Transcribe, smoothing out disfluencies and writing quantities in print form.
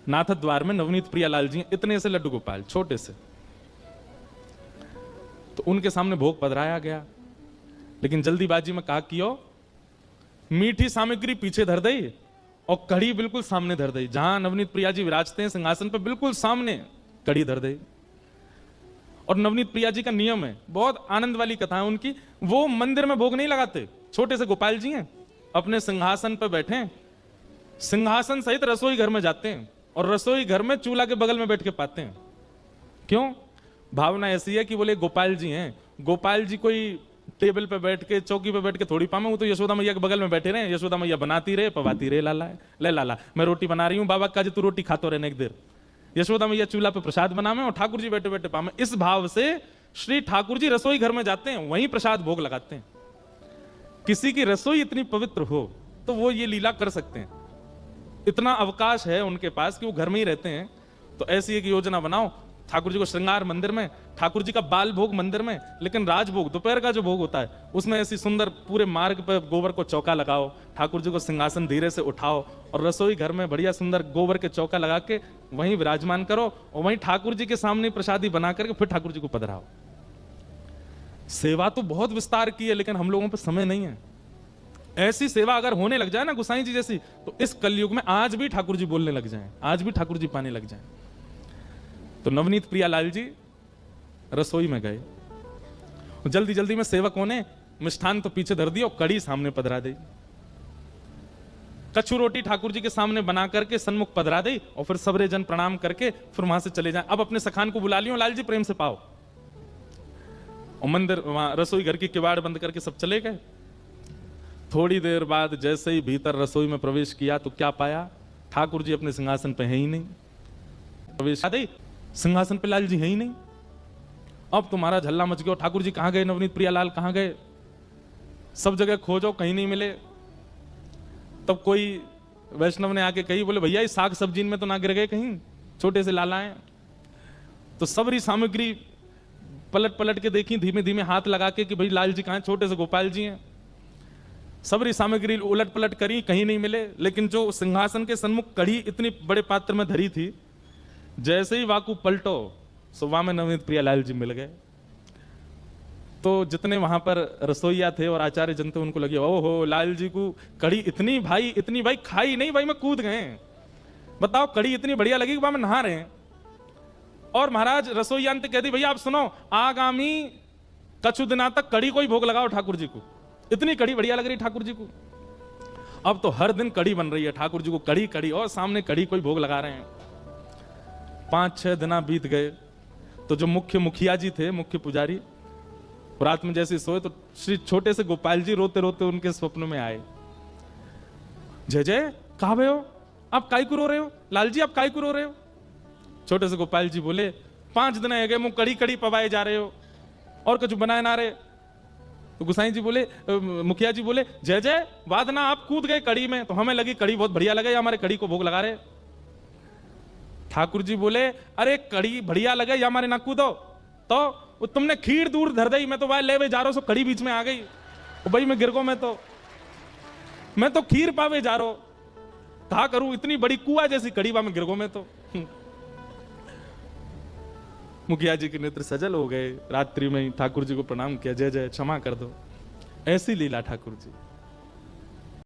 नाथ द्वार में नवनीत प्रियालाल जी, इतने से लड्डू गोपाल, छोटे से, तो उनके सामने भोग पधराया गया। लेकिन जल्दीबाजी में कहा कियो, मीठी सामग्री पीछे धर दई और कड़ी बिल्कुल सामने धर दई। जहां नवनीत प्रिया जी विराजते हैं सिंहासन पर, बिल्कुल सामने कड़ी धर दई। और नवनीत प्रिया जी का नियम है, बहुत आनंद वाली कथा है उनकी, वो मंदिर में भोग नहीं लगाते। छोटे से गोपाल जी हैं, अपने सिंहासन पर बैठे, सिंहासन सहित रसोई घर में जाते हैं और रसोई घर में चूल्हा के बगल में बैठ के पाते हैं। क्यों? भावना ऐसी है कि बोले गोपाल जी हैं, गोपाल जी कोई टेबल पे बैठ के, चौकी पे बैठ के थोड़ी पामे, वो तो यशोदा मैया के बगल में बैठे रहे, यशोदा मैया बनाती रहे, पवाती रहे, लाला ले लाला मैं रोटी बना रही हूँ, बाबा का जी तू रोटी खातो रहने एक देर, यशोदा मैया चूल्हा पे प्रसाद बनावे और ठाकुर जी बैठे बैठे पामे। इस भाव से श्री ठाकुर जी रसोई घर में जाते हैं, वहीं प्रसाद भोग लगाते हैं। किसी की रसोई इतनी पवित्र हो तो वो ये लीला कर सकते हैं, इतना अवकाश है उनके पास कि वो घर में ही रहते हैं। तो ऐसी एक योजना बनाओ, ठाकुर जी को श्रृंगार मंदिर में, ठाकुर जी का बाल भोग मंदिर में, लेकिन राजभोग दोपहर का जो भोग होता है उसमें ऐसी सुंदर पूरे मार्ग पर गोबर को चौका लगाओ, ठाकुर जी को सिंहासन धीरे से उठाओ और रसोई घर में बढ़िया सुंदर गोबर के चौका लगा के वहीं विराजमान करो और वहीं ठाकुर जी के सामने प्रसादी बना करके फिर ठाकुर जी को पधराओ। सेवा तो बहुत विस्तार की है, लेकिन हम लोगों पर समय नहीं है। ऐसी सेवा अगर होने लग जाए ना गोसाई जी जैसी, तो इस कलयुग में आज भी ठाकुर जी बोलने लग जाएं, आज भी ठाकुर जी पाने लग जाएं। तो नवनीत प्रियालाल जी रसोई में गए, जल्दी जल्दी में सेवकों ने मिष्ठान तो पीछे धर दिया और कड़ी सामने पधरा दी। कच्छु रोटी ठाकुर जी के सामने बना करके सन्मुख पधरा दी और फिर सबरे जन प्रणाम करके फिर वहां से चले जाएं। अब अपने सखान को बुला लियो, लाल जी प्रेम से पाओ। और मंदिर वहां रसोई घर की किवाड़ बंद करके सब चले गए। थोड़ी देर बाद जैसे ही भीतर रसोई में प्रवेश किया तो क्या पाया, ठाकुर जी अपने सिंहासन पे है ही नहीं। प्रवेश सिंहासन पे लाल जी है ही नहीं। अब तुम्हारा झल्ला मच गया, ठाकुर जी कहां गए, नवनीत प्रियालाल कहां गए, सब जगह खोजो कहीं नहीं मिले। तब कोई वैष्णव ने आके कही, बोले भैया इस साग सब्जी में तो ना गिर गए कहीं, छोटे से लाला हैं। तो सबरी सामग्री पलट पलट के देखी, धीमे धीमे हाथ लगा के कि भाई लाल जी कहां हैं, छोटे से गोपाल जी हैं। सबरी सामग्री उलट पलट करी, कहीं नहीं मिले। लेकिन जो सिंहासन के सन्मुख कड़ी इतनी बड़े पात्र में धरी थी, जैसे ही वाकू पलटो सुबह में नवनीत प्रियालाल जी मिल गए। तो जितने वहां पर रसोईया थे और आचार्य जन थे उनको लगे ओहो लाल जी को कड़ी इतनी भाई खाई नहीं भाई, मैं कूद गए। बताओ कड़ी इतनी बढ़िया लगी कि में नहा रहे हैं। और महाराज रसोईया ने कह दी भैया आप सुनो, आगामी कछु दिना तक कड़ी को ही भोग लगाओ ठाकुर जी को, इतनी कड़ी बढ़िया लग रही ठाकुर जी को। अब तो हर दिन कड़ी बन रही है ठाकुर जी को, कड़ी कड़ी और सामने कड़ी को ही भोग लगा रहे हैं। 5-6 दिन बीत गए तो जो मुख्य मुखिया जी थे, मुख्य पुजारी, रात में जैसे सोए तो श्री छोटे से गोपाल जी रोते रोते उनके स्वप्न में आए। जय जय कहां गए हो, आप काई को रो रहे हो, लाल जी आप काई को रो रहे हो। छोटे से गोपाल जी बोले 5 दिन गए मुंह कड़ी कड़ी पवाए जा रहे हो और कुछ बनाए ना रहे। तो गुसाई जी बोले, मुखिया जी बोले जय जय वादना आप कूद गए कड़ी में, तो हमें लगी कड़ी बहुत बढ़िया लगे, हमारे कड़ी को भोग लगा रहे। ठाकुर जी बोले अरे कड़ी बढ़िया लगे या हमारे ना कूदो, तो तुमने खीर दूर धर दी, मैं तो वह लेवे जा रहा हूं, कड़ी बीच में आ गई भाई, मैं गिर गो, मैं तो खीर पावे जा रहा हूं, कहा करूं इतनी बड़ी कुआ जैसी कड़ी में गिर गो मैं तो। मुखिया जी के नेत्र सजल हो गए, रात्रि में ठाकुर जी को प्रणाम किया, जय जय क्षमा कर दो। ऐसी लीला ठाकुर जी।